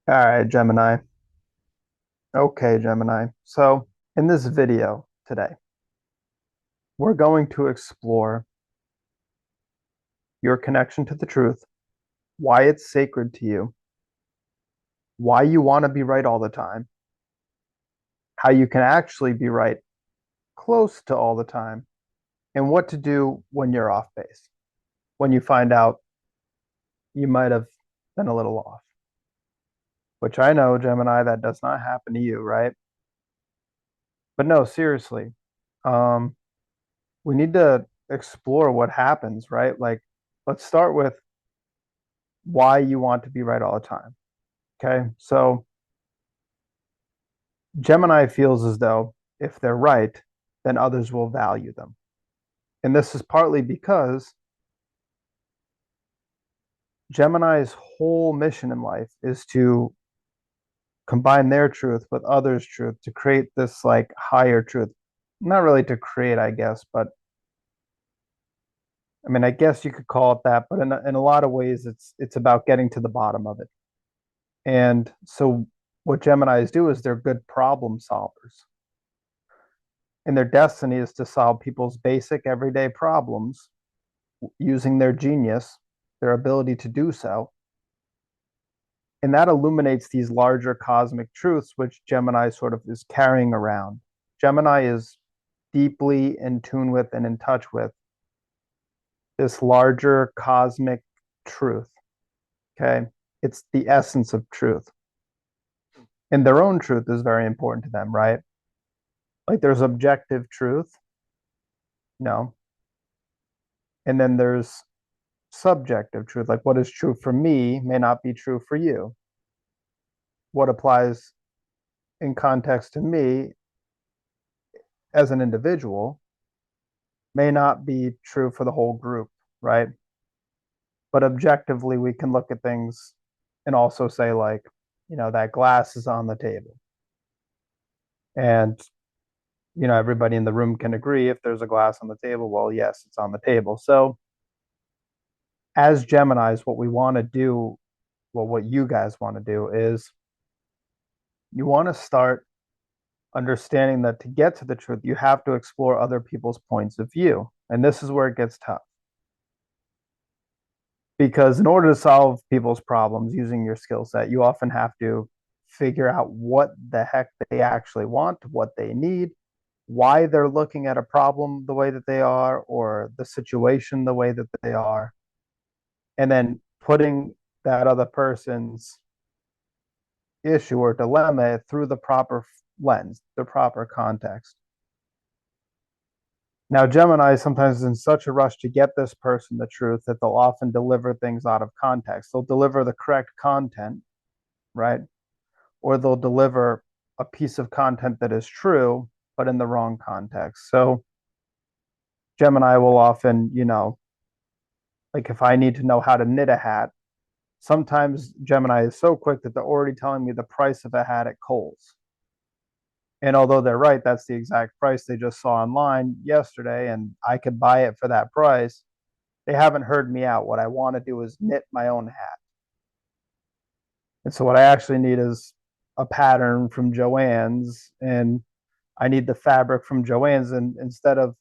All right, Gemini. Okay, Gemini. So, in this video today, we're going to explore your connection to the truth, why it's sacred to you, why you want to be right all the time, how you can actually be right close to all the time, and what to do when you're off base, when you find out you might have been a little off, which I know, Gemini, that does not happen to you, right? But no, seriously, um, we need to explore what happens, right? Like, let's start with why you want to be right all the time. Okay. So Gemini feels as though if they're right, then others will value them. And this is partly because Gemini's whole mission in life is to combine their truth with others' truth to create this like higher truth. Not really to create, I guess, but I mean, I guess you could call it that, but in a lot of ways, it's about getting to the bottom of it. And so, what Geminis do is they're good problem solvers. And their destiny is to solve people's basic everyday problems using their genius, their ability to do so. And that illuminates these larger cosmic truths, which Gemini sort of is carrying around. Gemini is deeply in tune with and in touch with this larger cosmic truth. Okay. It's the essence of truth. And their own truth is very important to them, right? Like there's objective truth, you know, and then there's subjective truth. Like what is true for me may not be true for you. What applies in context to me as an individual may not be true for the whole group, right? But objectively, we can look at things and also say, like, that glass is on the table. And, everybody in the room can agree if there's a glass on the table, well, yes, it's on the table. So, as Geminis, what we want to do, well, what you guys want to do is you want to start understanding that to get to the truth, you have to explore other people's points of view. And this is where it gets tough. Because in order to solve people's problems using your skill set, you often have to figure out what the heck they actually want, what they need, why they're looking at a problem the way that they are, or the situation the way that they are, and then putting that other person's issue or dilemma through the proper lens, the proper context. Now, Gemini sometimes is in such a rush to get this person the truth that they'll often deliver things out of context. They'll deliver the correct content, right? Or they'll deliver a piece of content that is true, but in the wrong context. So Gemini will often, like if I need to know how to knit a hat, sometimes Gemini is so quick that they're already telling me the price of a hat at Kohl's. And although they're right, that's the exact price they just saw online yesterday, and I could buy it for that price. They haven't heard me out. What I want to do is knit my own hat. And so what I actually need is a pattern from Joann's, and I need the fabric from Joann's. And instead of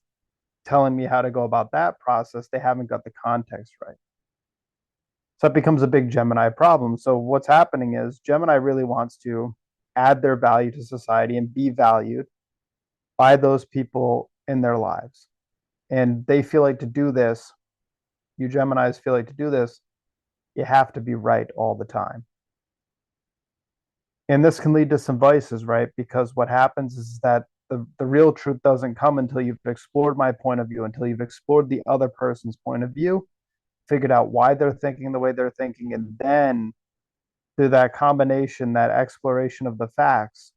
telling me how to go about that process, they haven't got the context right. So it becomes a big Gemini problem. So what's happening is Gemini really wants to add their value to society and be valued by those people in their lives. And they feel like to do this, you Geminis feel like to do this, you have to be right all the time. And this can lead to some vices, right? Because what happens is that the real truth doesn't come until you've explored my point of view, until you've explored the other person's point of view, figured out why they're thinking the way they're thinking, and then through that combination, that exploration of the facts,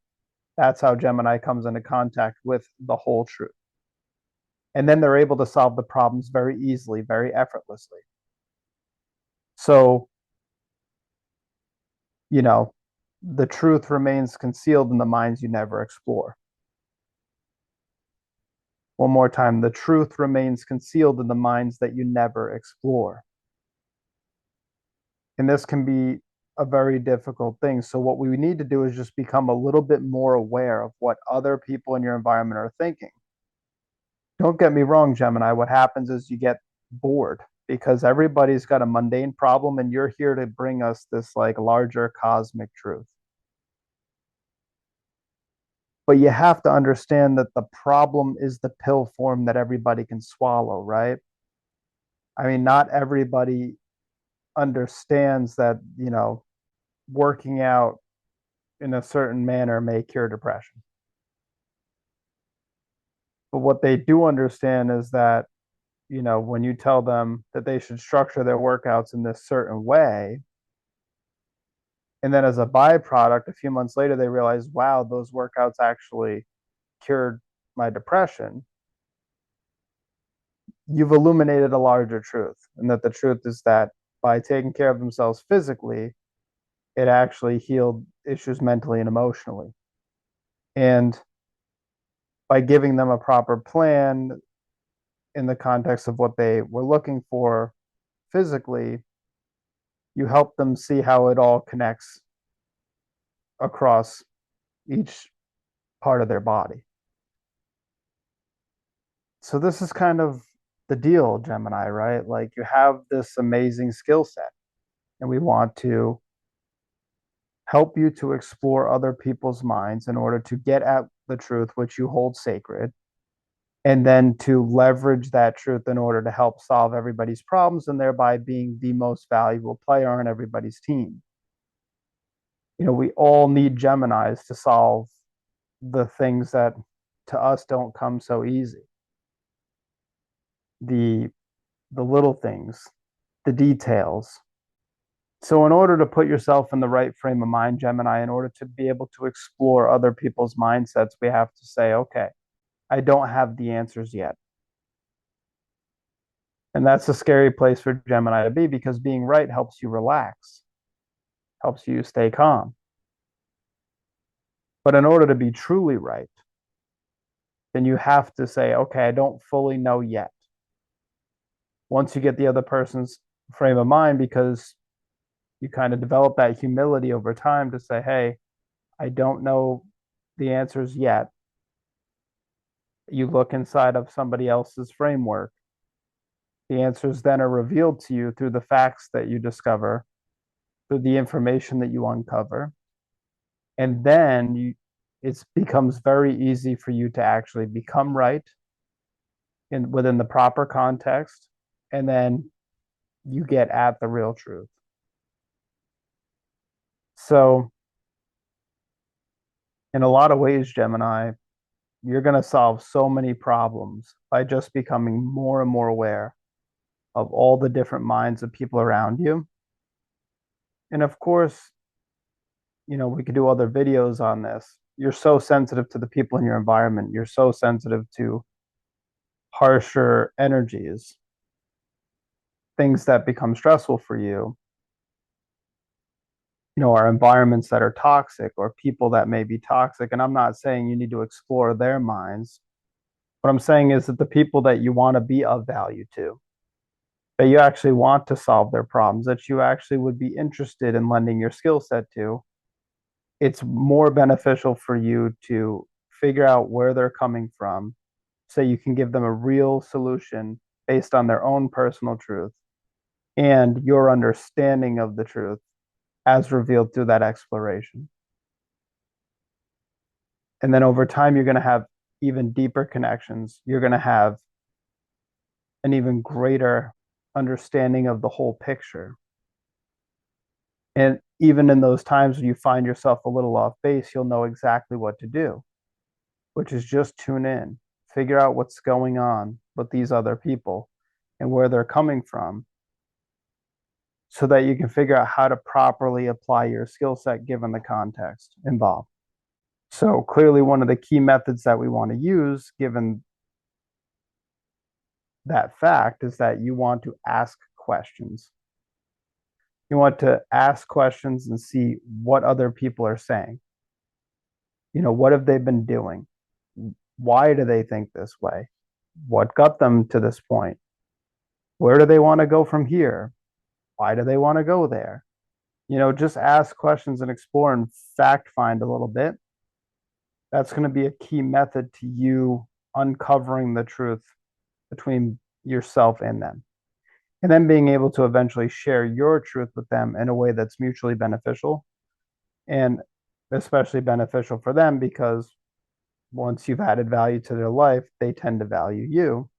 that's how Gemini comes into contact with the whole truth. And then they're able to solve the problems very easily, very effortlessly. So, you know, the truth remains concealed in the minds you never explore. One more time, the truth remains concealed in the minds that you never explore. And this can be a very difficult thing. So what we need to do is just become a little bit more aware of what other people in your environment are thinking. Don't get me wrong, Gemini. What happens is you get bored because everybody's got a mundane problem and you're here to bring us this like larger cosmic truth. But you have to understand that the problem is the pill form that everybody can swallow, right? I mean, not everybody understands that, working out in a certain manner may cure depression. But what they do understand is that, when you tell them that they should structure their workouts in this certain way, and then as a byproduct, a few months later, they realize, wow, those workouts actually cured my depression. You've illuminated a larger truth, and that the truth is that by taking care of themselves physically, it actually healed issues mentally and emotionally. And by giving them a proper plan in the context of what they were looking for physically, you help them see how it all connects across each part of their body. So this is kind of the deal, Gemini, right? Like you have this amazing skill set, and we want to help you to explore other people's minds in order to get at the truth which you hold sacred, and then to leverage that truth in order to help solve everybody's problems and thereby being the most valuable player on everybody's team. We all need Geminis to solve the things that to us don't come so easy. The the little things, the details. So in order to put yourself in the right frame of mind, Gemini, in order to be able to explore other people's mindsets, we have to say, okay, I don't have the answers yet. And that's a scary place for Gemini to be because being right helps you relax, helps you stay calm. But in order to be truly right, then you have to say, okay, I don't fully know yet. Once you get the other person's frame of mind, because you kind of develop that humility over time to say, hey, I don't know the answers yet. You look inside of somebody else's framework. The answers then are revealed to you through the facts that you discover, through the information that you uncover. And then it becomes very easy for you to actually become right within the proper context. And then you get at the real truth. So, in a lot of ways, Gemini, you're going to solve so many problems by just becoming more and more aware of all the different minds of people around you. And of course, we could do other videos on this. You're so sensitive to the people in your environment. You're so sensitive to harsher energies, things that become stressful for you. Our environments that are toxic or people that may be toxic. And I'm not saying you need to explore their minds. What I'm saying is that the people that you want to be of value to, that you actually want to solve their problems, that you actually would be interested in lending your skill set to, it's more beneficial for you to figure out where they're coming from so you can give them a real solution based on their own personal truth and your understanding of the truth as revealed through that exploration. And then over time, you're going to have even deeper connections. You're going to have an even greater understanding of the whole picture. And even in those times when you find yourself a little off base, you'll know exactly what to do, which is just tune in, figure out what's going on with these other people and where they're coming from so that you can figure out how to properly apply your skill set given the context involved. So clearly one of the key methods that we want to use given that fact is that you want to ask questions. You want to ask questions and see what other people are saying. What have they been doing? Why do they think this way? What got them to this point? Where do they want to go from here? Why do they want to go there? Just ask questions and explore and fact find a little bit. That's going to be a key method to you uncovering the truth between yourself and them. And then being able to eventually share your truth with them in a way that's mutually beneficial, and especially beneficial for them because once you've added value to their life, they tend to value you.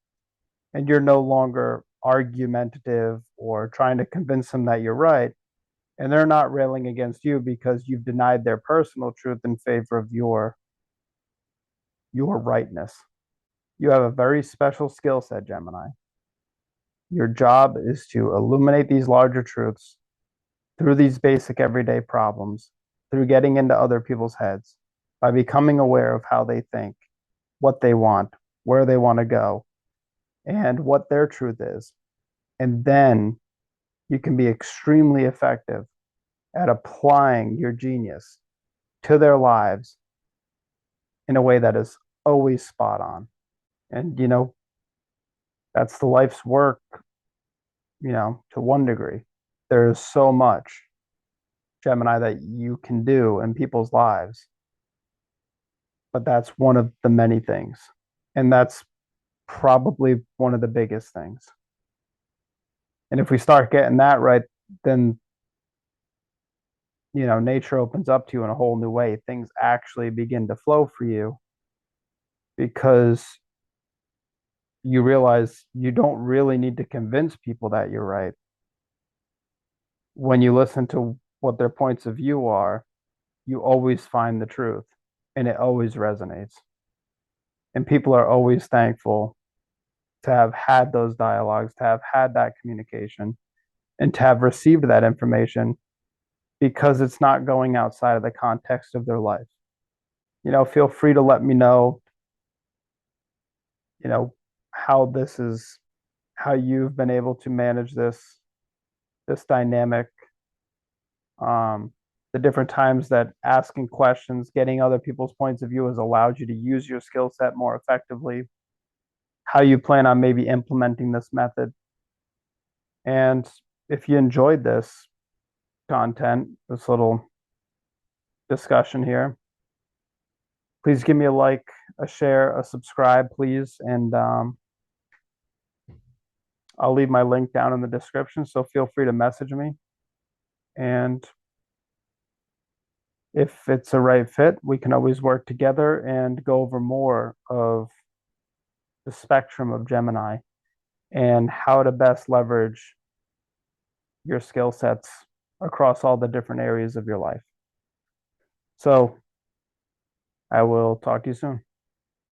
And you're no longer argumentative or trying to convince them that you're right. And they're not railing against you because you've denied their personal truth in favor of your rightness. You have a very special skill set, Gemini. Your job is to illuminate these larger truths through these basic everyday problems, through getting into other people's heads, by becoming aware of how they think, what they want, where they want to go, and what their truth is. And then you can be extremely effective at applying your genius to their lives in a way that is always spot on. And, that's the life's work, to one degree. There's so much, Gemini, that you can do in people's lives, but that's one of the many things. And that's probably one of the biggest things. And if we start getting that right, then, nature opens up to you in a whole new way. Things actually begin to flow for you because you realize you don't really need to convince people that you're right. When you listen to what their points of view are, you always find the truth and it always resonates. And people are always thankful to have had those dialogues, to have had that communication, and to have received that information because it's not going outside of the context of their life. Feel free to let me know, you know, how this is, how you've been able to manage this dynamic, um, the different times that asking questions, getting other people's points of view has allowed you to use your skill set more effectively, how you plan on maybe implementing this method. And if you enjoyed this content, this little discussion here, please give me a like, a share, a subscribe, please. And I'll leave my link down in the description, so feel free to message me. And if it's a right fit, we can always work together and go over more of the spectrum of Gemini and how to best leverage your skill sets across all the different areas of your life. So I will talk to you soon.